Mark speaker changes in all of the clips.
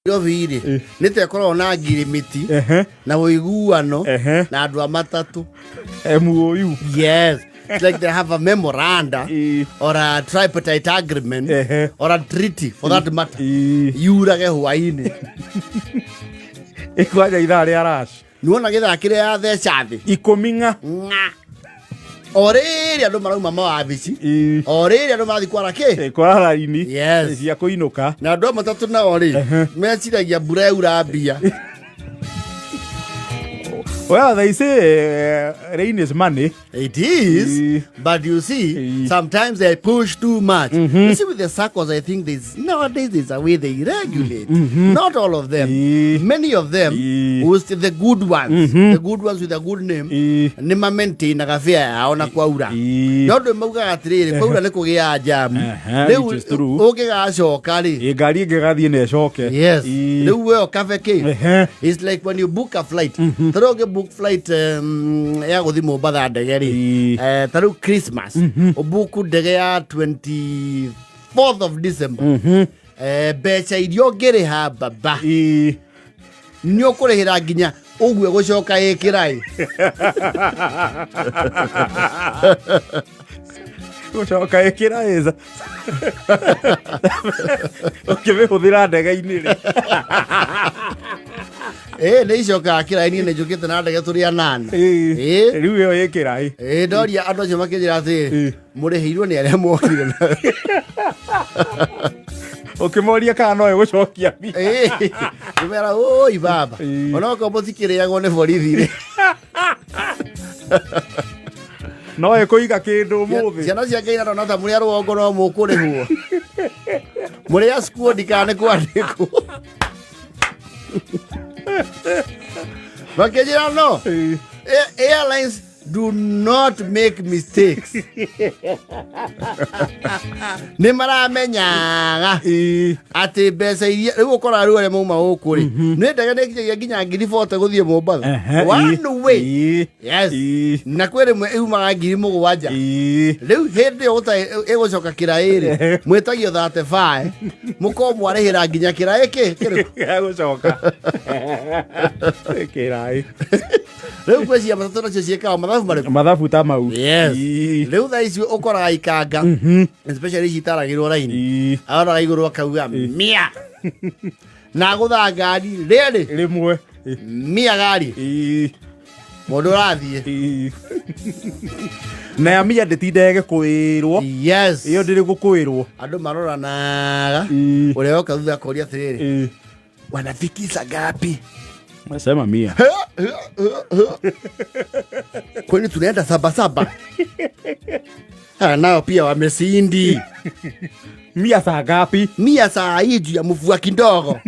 Speaker 1: Nairobi nite korwo na ngirimiti na uiguano na andu a matatu
Speaker 2: MOU.
Speaker 1: Yes. It's like they have a memoranda or a tripartite agreement or a treaty for that matter. Yaura ge hwaini.
Speaker 2: Ikwaja ithaa ria rash.
Speaker 1: Nuona githaa kiria ya theca thi.
Speaker 2: Ikominga.
Speaker 1: Oriri andu marauma mawabici. Oriri andu marathi kwara ki?
Speaker 2: Kwara ini.
Speaker 1: Yes.
Speaker 2: Cia kuinuka.
Speaker 1: Na andu matatu na ori. Meciragia mbura yaura mbia.
Speaker 2: Well, they say rain is money.
Speaker 1: It is, but you see, sometimes they push too much. You see, with the circles, I think nowadays there's a way they regulate. Not all of them. Many of them, the good ones, the good ones with a good name, nima maintain agafia yao na kwaura. No do mugacing'athiria kwaura ni kugia jamu.
Speaker 2: Which is true.
Speaker 1: Ugigacoka ri.
Speaker 2: Ngari ngigathie na icoke.
Speaker 1: Yes. Riu we cafe ki. It's like when you book a flight. Book flight ya guthi Mombasa ndege ri taru Christmas obuku ndege ya 24th of December becha irio ngiri ha baba ni ukurihira nginya ugwe gucoka ikirai
Speaker 2: gucoka ikirai za ukihũthĩra ndege-inĩ ri
Speaker 1: nĩ icokaga kĩraĩ-inĩ nĩ njũkĩte na ndege tũrĩ anana
Speaker 2: rĩu ĩyo ĩ kĩraĩ
Speaker 1: ndoria andũ acio makĩnjĩra atĩ mũrĩhĩirwo nĩ arĩa mokire
Speaker 2: ũkĩmoria kana no ĩgũcokia mbia
Speaker 1: ngĩmera oi baba ona okorwo mũtikĩrĩagwo nĩ borithi-rĩ
Speaker 2: no ĩkũiga kĩndũ ũmũthĩ
Speaker 1: ciana cia Ngai na ta mũrĩ a rũgongo no mũkũrĩhwo mũrĩ a squad kana nĩ kwandĩkwo Makejira no. Airlines do not make mistakes. Nĩ maramenyaga ati mbeca iria rĩu ũkora rĩu arĩa mauma gũkũ rĩ nĩ ndege nĩ nginyagia nginya ngiri 40 gũthiĩ Mombasa one way. Yes. Na kwĩ rĩmwe iumaga ngiri 7. Rĩu hĩndĩ ĩyo ĩgũcoka kĩraĩ rĩ mwĩtagio 35 mũkorwo mwarĩhĩra nginya kĩraĩ kĩ
Speaker 2: gũcoka kĩraĩ
Speaker 1: rĩu gwĩcia matatu nacio ciĩkaga
Speaker 2: mathabu ta mau.
Speaker 1: Yes. Rĩu thaa ici ũkoraga ikanga especially ici itaragĩrwo raini aroraga igũrũ akauga mia na gũthaa ngari rĩrĩ
Speaker 2: rĩmwe
Speaker 1: mia gari mũndũ ũrathiĩ
Speaker 2: na ya mia ndĩtindaga gũkwĩrwo.
Speaker 1: Yes.
Speaker 2: Ĩyo ndĩrĩ gũkwĩrwo andũ
Speaker 1: maroranaga ũrĩa oka thutha akoria atĩrĩrĩ wanafikisha ngapi?
Speaker 2: Nasema mia.
Speaker 1: Kwani tunaenda saba. Nao pia wamesindi.
Speaker 2: Mia saa ngapi?
Speaker 1: Mia saa hii juu ya mvua kidogo.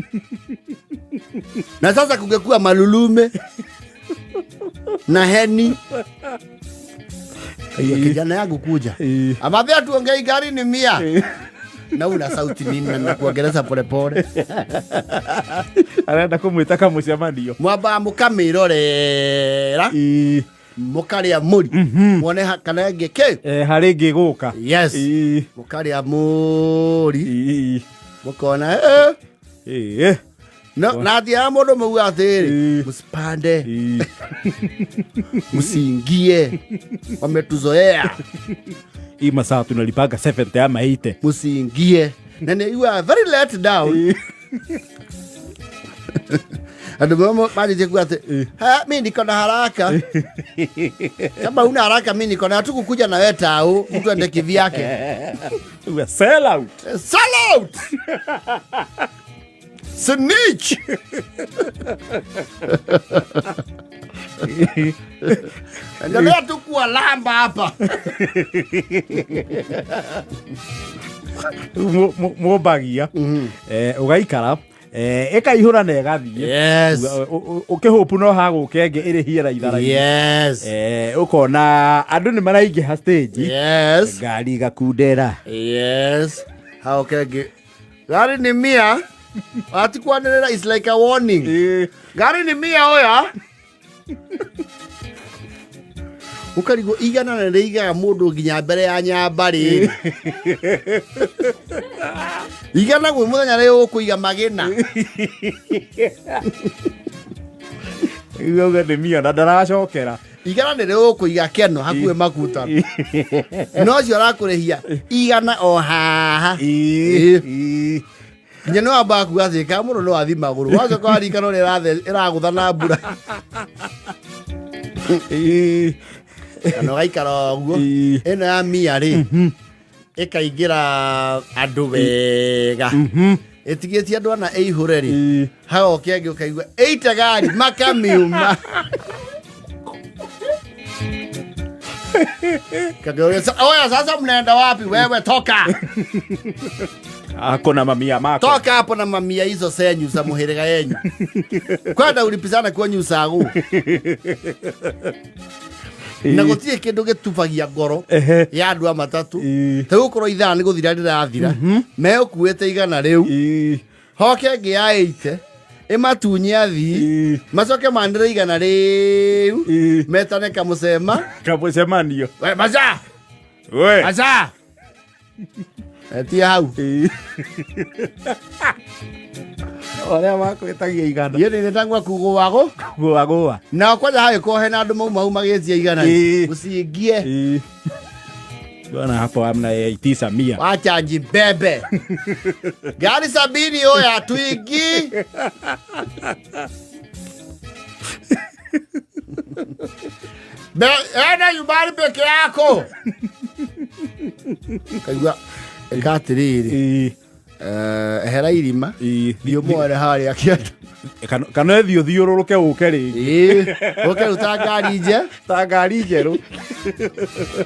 Speaker 1: Na sasa kungekuwa malulume na heni. Kijana yangu kuja. Amabia tuongei gari ni mia. Na una sauti nini na kuongeleza polepole.
Speaker 2: Arenda kumwĩta kamũcemanio.
Speaker 1: Mwamba mũkamirorera mũkarĩa mũri muone kana ngĩkĩ
Speaker 2: harĩ ngĩgũka.
Speaker 1: Yes. Mũkarĩa mũri mũkona no na thia mũndũ mauga atĩrĩ msipande msiingie wametuzoea
Speaker 2: hii masaa tunalipanga 70 ama 80
Speaker 1: msiingie na you are very let down. Ando mama maji kwate mimi niko na haraka kama una haraka mimi niko na hatukukuja na wewe tao mtu ende kivyake.
Speaker 2: We sell out
Speaker 1: snitch. Ndio tu kuwa lamba hapa
Speaker 2: mwobagia ugaikara ikaihura na igathie.
Speaker 1: Yes.
Speaker 2: Ukihopu no hagũkenge ĩrĩ hiera ithara.
Speaker 1: Yes.
Speaker 2: Ukona andu ni maraingĩha stage.
Speaker 1: Yes.
Speaker 2: Ngari gakundera.
Speaker 1: Yes. How kenge gari ni mia ati kwanĩrĩra is like a warning. Gari ni mia oya mukarigwo igana na reigaga mundu nginya mbere ya nyambari igana gwe muthenya rĩu ũkũiga magina
Speaker 2: Igoga demia na daracokera.
Speaker 1: Igana nĩ rĩu ũkũiga keno hakuhĩ makuta nocio arakũrĩhia igana o haha nginya nĩ wambaga kuga atĩ ka mũndũ no athi magũrũ wacoka warikana ũrĩa ĩragũtha na mbura kana ũgaikara ũguo ĩno ya mia rĩ ĩkaingĩra andũ wega ĩtigĩtie andũ ana ĩihũre rĩ hagoke angĩ ũkaigua ĩite gari makamiuma oya sasa mnaenda wapi wewe toka
Speaker 2: Ako na mamia mako.
Speaker 1: Toka hapo na mamia hizo senyu za muhirega yenyu. Kwenda ulipizana kwenyu sagu. Na gotie kindu gitufagia ngoro ya andu a matatu. Tegukorwo ithaa ni guthira ndirathira. Me ukuite igana riu. Hoke ngi ya 8. Imatunye athi. Macoke mandire igana riu. Metane
Speaker 2: kamucemanio.
Speaker 1: We maza.
Speaker 2: We.
Speaker 1: Maza. Tia hau.
Speaker 2: Oria makwĩtagia igana.
Speaker 1: Yeye nĩ tangwa kugũwago.
Speaker 2: Kugũwa.
Speaker 1: Na kwaja hayo kohe na andu mau magĩtia igana. Usiingie.
Speaker 2: Bwana hapo amna 900.
Speaker 1: Wacha njibebe. Gari 70 oya tuingi. Ena nyumbani peke yako. Kaigua gatiriri hera irima thio mwere haria kiatu
Speaker 2: kana thio thiururuke uke ringi
Speaker 1: uke utangari nje
Speaker 2: tangari njeru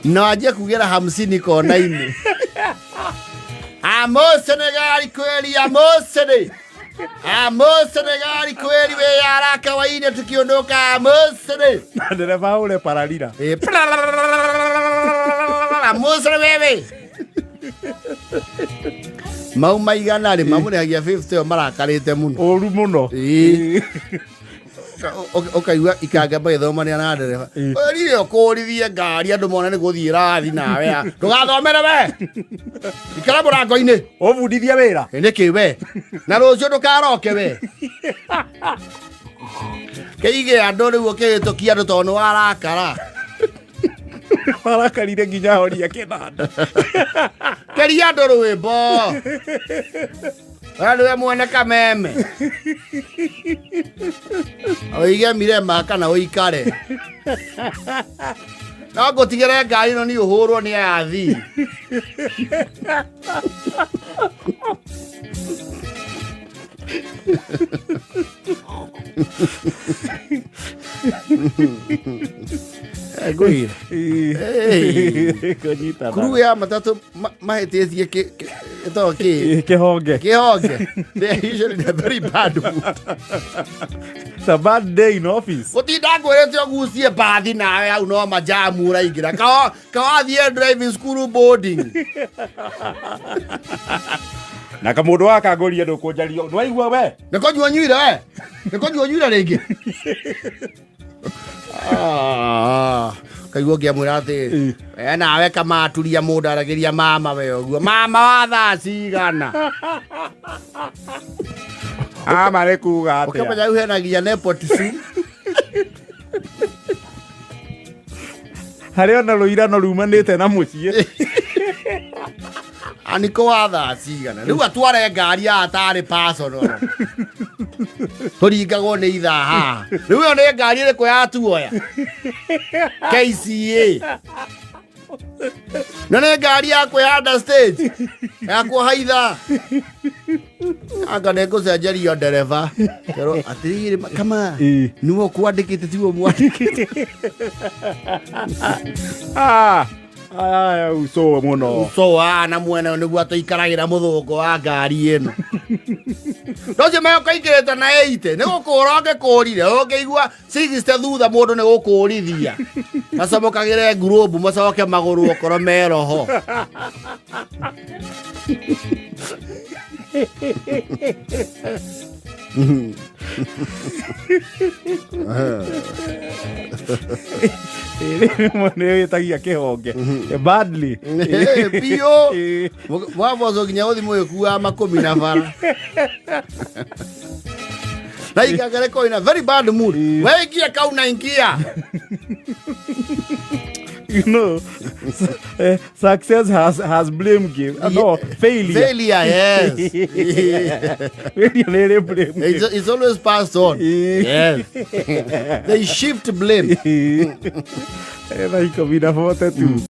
Speaker 1: no aje kugira 50 kona-ini Senegali kweli Senegali kweli we yara kawaida tukiondoka Senegali
Speaker 2: ndereva ule paralira
Speaker 1: wewe mau maigana rĩ mamũrĩhagia 50 o marakarĩte mũno
Speaker 2: ũru mũno
Speaker 1: ũkaigua ikanga magĩthomania na ndereba rire ũkũrithie ngari andũ mona nĩ gũthiĩ rathi nawe ndũgathomere we ikara mũrango-inĩ
Speaker 2: ũbundithie wĩra
Speaker 1: nĩkĩ we na rũciũ ndũkaroke we kĩige andũ rĩu ũkĩhĩtũkia andũ tondũ nĩwarakara
Speaker 2: warakarire nginya horia kĩnanda
Speaker 1: keria andũ rwĩmbo we mwene kameme oige mirema kana ũikare no ngũtigĩre ngari ĩno nĩ ũhũrwo nĩ ayathi kuru ya matatu mahĩtĩtie kĩhonge they usually in a very bad mood.
Speaker 2: It's a bad day in office.
Speaker 1: Gũtinda ngwĩrĩte ũgucie bathi nawe hau no majamu ũraingĩra kawathiĩ driving school boarding
Speaker 2: na kamũndũ wakangũria ndũkũnjario ndwaigua we
Speaker 1: nĩkũnyua nyuire rĩngĩ kaigua ngĩamwĩra atĩ we nawe kamaturia mũndũ aragĩria mama we ũguo mama wa thaa cigana
Speaker 2: marĩ kuga atĩa
Speaker 1: ũkamenya rĩu hena nginya nepotism
Speaker 2: harĩ ona rũirano rumanĩte na mũciĩ
Speaker 1: aniko wa thaa cigana rĩu atware ngari ya atarĩ personal tũringagwo nĩ ithaa haha rĩu ĩyo nĩ ngari ĩrĩkũ yatuoya KCA na nĩ ngari ya kwĩhanda stage ya kuohaitha anga nĩngũcenjerio ndereba kerwo atĩrĩrĩ kama nĩwe ũkwandĩkĩte tiwe mwandĩkĩte
Speaker 2: uso mũno
Speaker 1: na mwene nĩguo tũikaragĩra mũthũngũ wa ngari ĩno rũciũ megũkaingĩrĩte na 80 nĩ gũkũra ũngĩkũrire ũngĩigua 60 thutha mũndũ nĩ gũkũrithia macamũkagĩre ngurubu macoke magũrũ okorwo me roho
Speaker 2: Nä tagia kä honge badly
Speaker 1: Pio mwaboco nginya å thimå ä kuaga makå na bara na ikagereko ina very bad mood wengia kauna ingia
Speaker 2: you know, success has blame game. No, failure.
Speaker 1: Yes.
Speaker 2: Failure blame game.
Speaker 1: It's always passed on. Yes. They shift blame.
Speaker 2: Like,